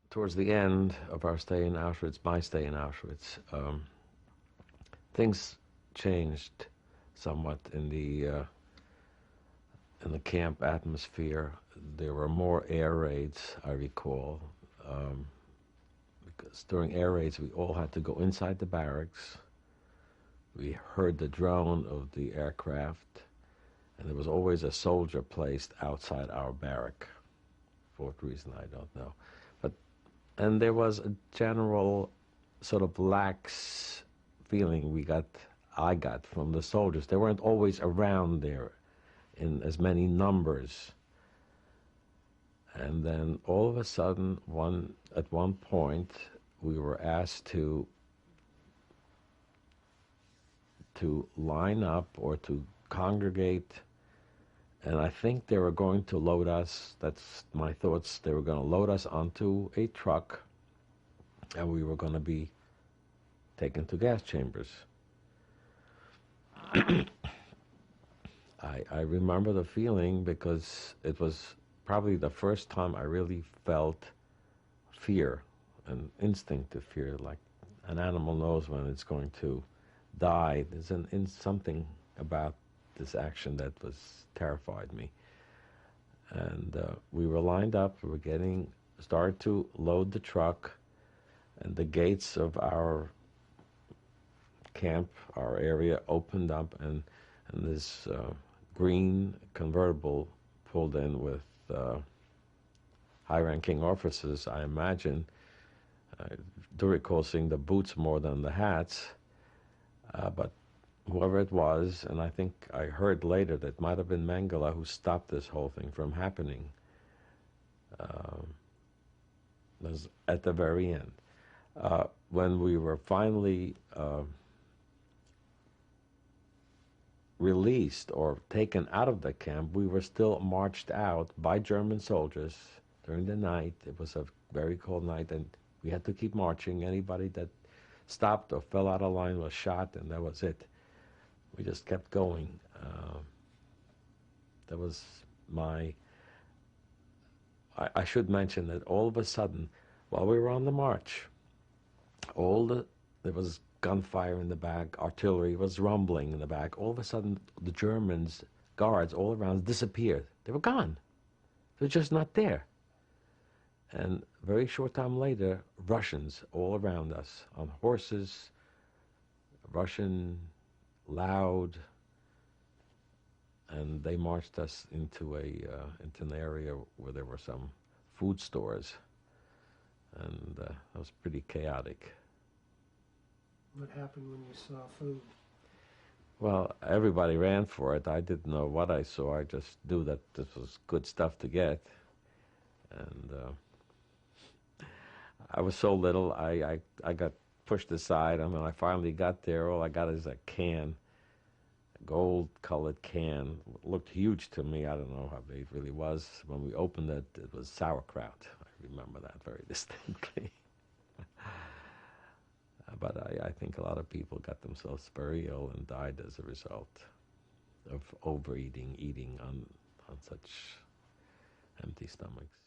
towards the end of our stay in Auschwitz, my stay in Auschwitz, things changed somewhat in the camp atmosphere. There were more air raids, I recall, because during air raids we all had to go inside the barracks. We heard the drone of the aircraft, and there was always a soldier placed outside our barrack. For what reason, I don't know. And there was a general sort of lax feeling I got from the soldiers. They weren't always around there in as many numbers. And then all of a sudden, at one point, we were asked to line up or to congregate, and I think they were going to load us, that's my thoughts, they were going to load us onto a truck, and we were going to be taken to gas chambers. I remember the feeling because it was probably the first time I really felt fear, an instinctive fear, like an animal knows when it's going to die. There's something about this action that terrified me. And we were lined up, we were started to load the truck, and the gates of our camp, our area, opened up, and this green convertible pulled in with high-ranking officers, I imagine. I do recall seeing the boots more than the hats, but whoever it was, and I think I heard later that it might have been Mengele who stopped this whole thing from happening. Was at the very end. When we were finally released or taken out of the camp, we were still marched out by German soldiers during the night. It was a very cold night, and we had to keep marching. Anybody that stopped or fell out of line was shot, and that was it. We just kept going. That was I should mention that all of a sudden, while we were on the march, there was gunfire in the back, artillery was rumbling in the back. All of a sudden, the Germans, guards all around, disappeared. They were gone. They were just not there. And a very short time later, Russians all around us, on horses, Russian, loud, and they marched us into an area where there were some food stores, and that was pretty chaotic. What happened when you saw food? Well, everybody ran for it. I didn't know what I saw. I just knew that this was good stuff to get. And I was so little, I got pushed aside. And when I finally got there, all I got is a can, a gold-colored can. It looked huge to me. I don't know how big it really was. When we opened it, it was sauerkraut. I remember that very distinctly. But I think a lot of people got themselves very ill and died as a result of overeating, eating on such empty stomachs.